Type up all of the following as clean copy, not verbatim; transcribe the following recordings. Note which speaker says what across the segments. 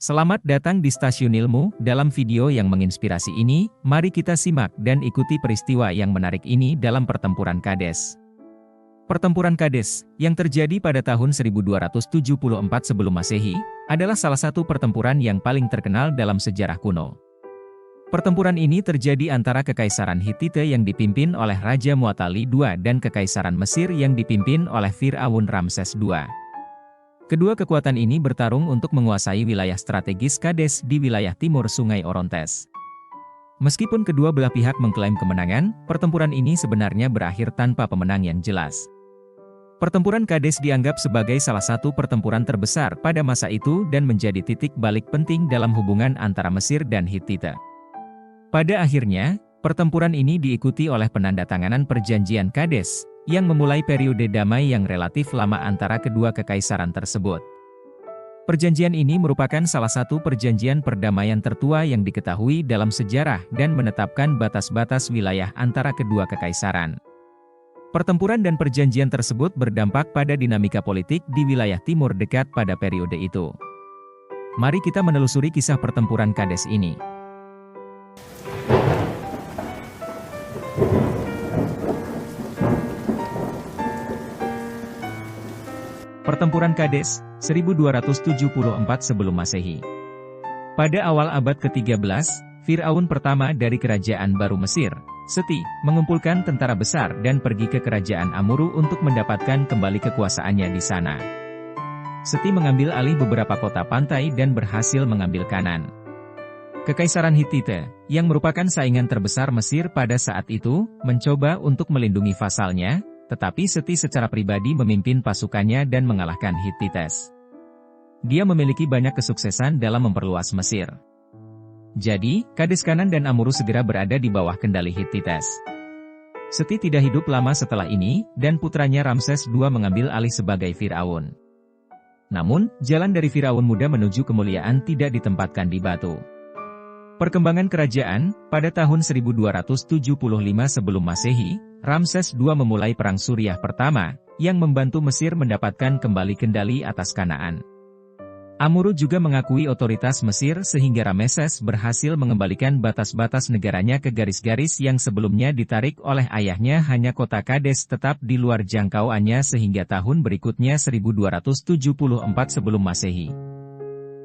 Speaker 1: Selamat datang di Stasiun Ilmu. Dalam video yang menginspirasi ini, mari kita simak dan ikuti peristiwa yang menarik ini dalam pertempuran Kades. Pertempuran Kades, yang terjadi pada tahun 1274 sebelum Masehi, adalah salah satu pertempuran yang paling terkenal dalam sejarah kuno. Pertempuran ini terjadi antara Kekaisaran Hittite yang dipimpin oleh Raja Muwatalli II dan Kekaisaran Mesir yang dipimpin oleh Firaun Ramses II. Kedua kekuatan ini bertarung untuk menguasai wilayah strategis Kades di wilayah timur Sungai Orontes. Meskipun kedua belah pihak mengklaim kemenangan, pertempuran ini sebenarnya berakhir tanpa pemenang yang jelas. Pertempuran Kades dianggap sebagai salah satu pertempuran terbesar pada masa itu dan menjadi titik balik penting dalam hubungan antara Mesir dan Hittite. Pada akhirnya, pertempuran ini diikuti oleh penandatanganan Perjanjian Kades, yang memulai periode damai yang relatif lama antara kedua kekaisaran tersebut. Perjanjian ini merupakan salah satu perjanjian perdamaian tertua yang diketahui dalam sejarah dan menetapkan batas-batas wilayah antara kedua kekaisaran. Pertempuran dan perjanjian tersebut berdampak pada dinamika politik di wilayah timur dekat pada periode itu. Mari kita menelusuri kisah pertempuran Kades ini. Pertempuran Kades, 1274 sebelum Masehi. Pada awal abad ke-13, Firaun pertama dari Kerajaan Baru Mesir, Seti, mengumpulkan tentara besar dan pergi ke Kerajaan Amurru untuk mendapatkan kembali kekuasaannya di sana. Seti mengambil alih beberapa kota pantai dan berhasil mengambil Kanan. Kekaisaran Hittite, yang merupakan saingan terbesar Mesir pada saat itu, mencoba untuk melindungi vasalnya, tetapi Seti secara pribadi memimpin pasukannya dan mengalahkan Hittites. Dia memiliki banyak kesuksesan dalam memperluas Mesir. Jadi, Kades, Kanan dan Amurru segera berada di bawah kendali Hittites. Seti tidak hidup lama setelah ini, dan putranya Ramses II mengambil alih sebagai Firaun. Namun, jalan dari Firaun muda menuju kemuliaan tidak ditempatkan di batu. Perkembangan kerajaan, pada tahun 1275 sebelum Masehi, Ramses II memulai Perang Suriah pertama, yang membantu Mesir mendapatkan kembali kendali atas Kanaan. Amurru juga mengakui otoritas Mesir sehingga Ramses berhasil mengembalikan batas-batas negaranya ke garis-garis yang sebelumnya ditarik oleh ayahnya. Hanya kota Kades tetap di luar jangkauannya sehingga tahun berikutnya 1274 sebelum Masehi.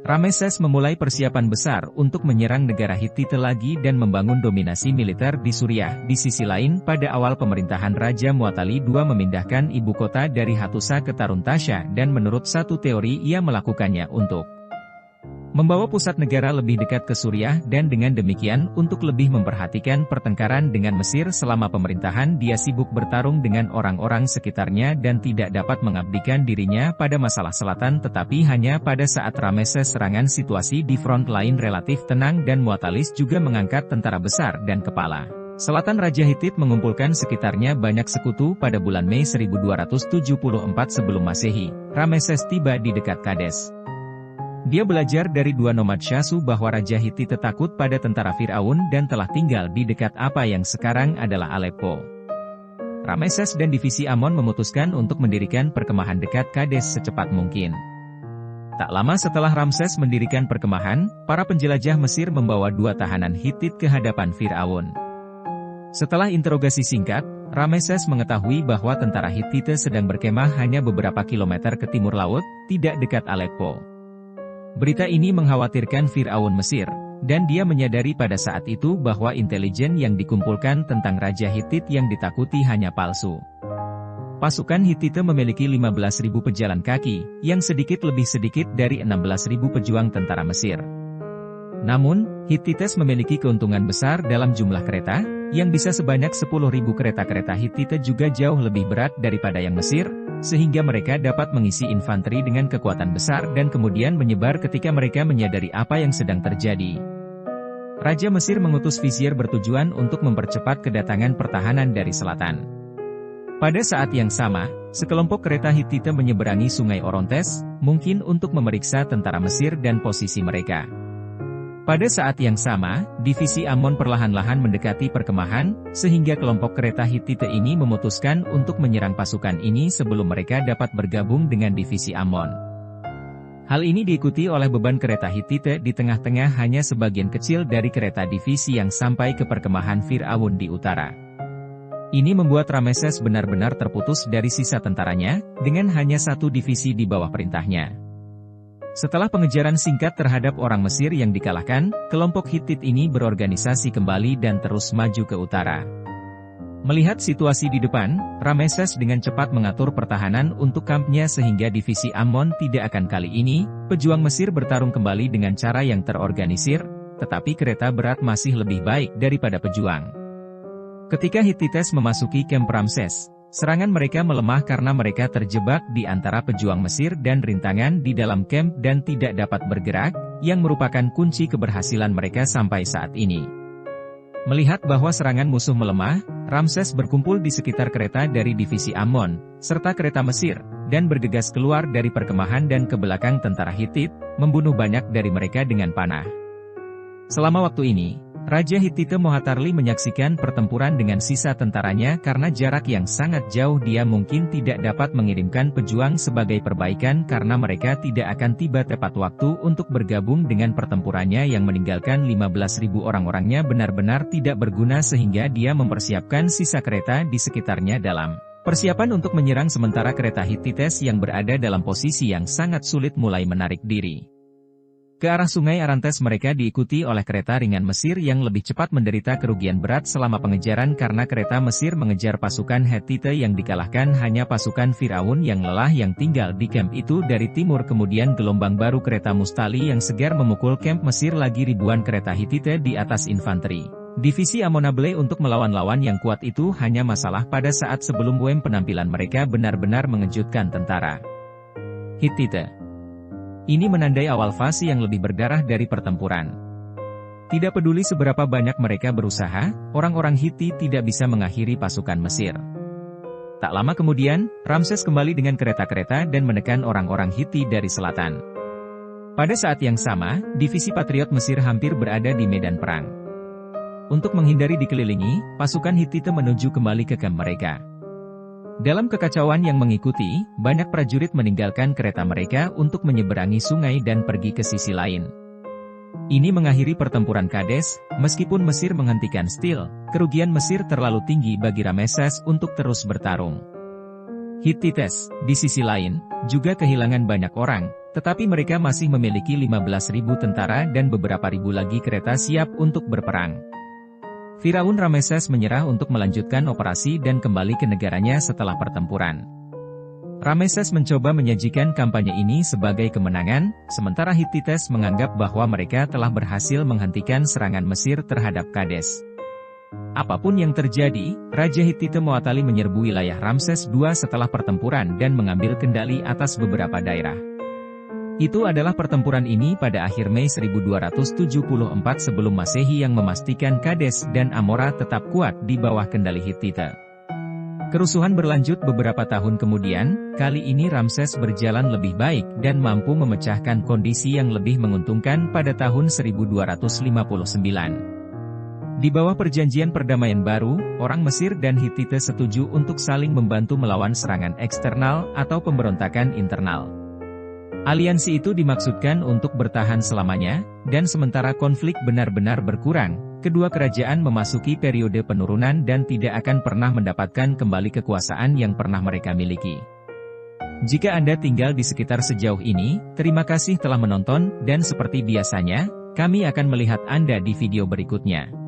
Speaker 1: Ramses memulai persiapan besar untuk menyerang negara Hittite lagi dan membangun dominasi militer di Suriah. Di sisi lain, pada awal pemerintahan Raja Muwatalli II memindahkan ibu kota dari Hattusa ke Taruntasha dan menurut satu teori ia melakukannya untuk membawa pusat negara lebih dekat ke Suriah dan dengan demikian untuk lebih memperhatikan pertengkaran dengan Mesir. Selama pemerintahan dia sibuk bertarung dengan orang-orang sekitarnya dan tidak dapat mengabdikan dirinya pada masalah selatan, tetapi hanya pada saat Ramses serangan situasi di front lain relatif tenang dan Muwatalli juga mengangkat tentara besar dan kepala selatan Raja Hittite mengumpulkan sekitarnya banyak sekutu. Pada bulan Mei 1274 sebelum Masehi, Ramses tiba di dekat Kades. Dia belajar dari dua nomad Shasu bahwa Raja Hittite takut pada tentara Firaun dan telah tinggal di dekat apa yang sekarang adalah Aleppo. Ramses dan divisi Amon memutuskan untuk mendirikan perkemahan dekat Kades secepat mungkin. Tak lama setelah Ramses mendirikan perkemahan, para penjelajah Mesir membawa dua tahanan Hittite ke hadapan Firaun. Setelah interogasi singkat, Ramses mengetahui bahwa tentara Hittite sedang berkemah hanya beberapa kilometer ke timur laut, tidak dekat Aleppo. Berita ini mengkhawatirkan Firaun Mesir, dan dia menyadari pada saat itu bahwa intelijen yang dikumpulkan tentang Raja Hittite yang ditakuti hanya palsu. Pasukan Hittite memiliki 15.000 pejalan kaki, yang sedikit lebih sedikit dari 16.000 pejuang tentara Mesir. Namun, Hittites memiliki keuntungan besar dalam jumlah kereta, yang bisa sebanyak 10.000 kereta-kereta Hittite juga jauh lebih berat daripada yang Mesir, sehingga mereka dapat mengisi infanteri dengan kekuatan besar dan kemudian menyebar ketika mereka menyadari apa yang sedang terjadi. Raja Mesir mengutus vizier bertujuan untuk mempercepat kedatangan pertahanan dari selatan. Pada saat yang sama, sekelompok kereta Hittite menyeberangi Sungai Orontes, mungkin untuk memeriksa tentara Mesir dan posisi mereka. Pada saat yang sama, divisi Amon perlahan-lahan mendekati perkemahan, sehingga kelompok kereta Hittite ini memutuskan untuk menyerang pasukan ini sebelum mereka dapat bergabung dengan divisi Amon. Hal ini diikuti oleh beban kereta Hittite di tengah-tengah hanya sebagian kecil dari kereta divisi yang sampai ke perkemahan Fir'aun di utara. Ini membuat Rameses benar-benar terputus dari sisa tentaranya, dengan hanya satu divisi di bawah perintahnya. Setelah pengejaran singkat terhadap orang Mesir yang dikalahkan, kelompok Hittite ini berorganisasi kembali dan terus maju ke utara. Melihat situasi di depan, Rameses dengan cepat mengatur pertahanan untuk kampnya sehingga divisi Ammon tidak akan kali ini, pejuang Mesir bertarung kembali dengan cara yang terorganisir, tetapi kereta berat masih lebih baik daripada pejuang. Ketika Hittites memasuki kamp Ramses, serangan mereka melemah karena mereka terjebak di antara pejuang Mesir dan rintangan di dalam kamp dan tidak dapat bergerak, yang merupakan kunci keberhasilan mereka sampai saat ini. Melihat bahwa serangan musuh melemah, Ramses berkumpul di sekitar kereta dari divisi Ammon, serta kereta Mesir, dan bergegas keluar dari perkemahan dan ke belakang tentara Hittite, membunuh banyak dari mereka dengan panah. Selama waktu ini, Raja Hittite Mohatarli menyaksikan pertempuran dengan sisa tentaranya karena jarak yang sangat jauh dia mungkin tidak dapat mengirimkan pejuang sebagai perbaikan karena mereka tidak akan tiba tepat waktu untuk bergabung dengan pertempurannya yang meninggalkan 15.000 orang-orangnya benar-benar tidak berguna sehingga dia mempersiapkan sisa kereta di sekitarnya dalam persiapan untuk menyerang sementara kereta Hittites yang berada dalam posisi yang sangat sulit mulai menarik diri. Ke arah sungai Arantes mereka diikuti oleh kereta ringan Mesir yang lebih cepat menderita kerugian berat selama pengejaran karena kereta Mesir mengejar pasukan Hittite yang dikalahkan hanya pasukan Firaun yang lelah yang tinggal di kamp itu dari timur kemudian gelombang baru kereta Mustali yang segar memukul kamp Mesir lagi ribuan kereta Hittite di atas infanteri. Divisi Ammonable untuk melawan lawan yang kuat itu hanya masalah pada saat sebelum penampilan mereka benar-benar mengejutkan tentara Hittite. Ini menandai awal fase yang lebih berdarah dari pertempuran. Tidak peduli seberapa banyak mereka berusaha, orang-orang Hittite tidak bisa mengakhiri pasukan Mesir. Tak lama kemudian, Ramses kembali dengan kereta-kereta dan menekan orang-orang Hittite dari selatan. Pada saat yang sama, divisi Patriot Mesir hampir berada di medan perang. Untuk menghindari dikelilingi, pasukan Hittite menuju kembali ke kamp mereka. Dalam kekacauan yang mengikuti, banyak prajurit meninggalkan kereta mereka untuk menyeberangi sungai dan pergi ke sisi lain. Ini mengakhiri pertempuran Kades, meskipun Mesir menghentikan Stil, kerugian Mesir terlalu tinggi bagi Rameses untuk terus bertarung. Hittites, di sisi lain, juga kehilangan banyak orang, tetapi mereka masih memiliki 15.000 tentara dan beberapa ribu lagi kereta siap untuk berperang. Firaun Rameses menyerah untuk melanjutkan operasi dan kembali ke negaranya setelah pertempuran. Rameses mencoba menyajikan kampanye ini sebagai kemenangan, sementara Hittites menganggap bahwa mereka telah berhasil menghentikan serangan Mesir terhadap Kades. Apapun yang terjadi, Raja Hittite Moatali menyerbu wilayah Ramses II setelah pertempuran dan mengambil kendali atas beberapa daerah. Itu adalah pertempuran ini pada akhir Mei 1274 sebelum Masehi yang memastikan Kades dan Amora tetap kuat di bawah kendali Hittite. Kerusuhan berlanjut beberapa tahun kemudian, kali ini Ramses berjalan lebih baik dan mampu memecahkan kondisi yang lebih menguntungkan pada tahun 1259. Di bawah perjanjian perdamaian baru, orang Mesir dan Hittite setuju untuk saling membantu melawan serangan eksternal atau pemberontakan internal. Aliansi itu dimaksudkan untuk bertahan selamanya, dan sementara konflik benar-benar berkurang, kedua kerajaan memasuki periode penurunan dan tidak akan pernah mendapatkan kembali kekuasaan yang pernah mereka miliki. Jika Anda tinggal di sekitar sejauh ini, terima kasih telah menonton, dan seperti biasanya, kami akan melihat Anda di video berikutnya.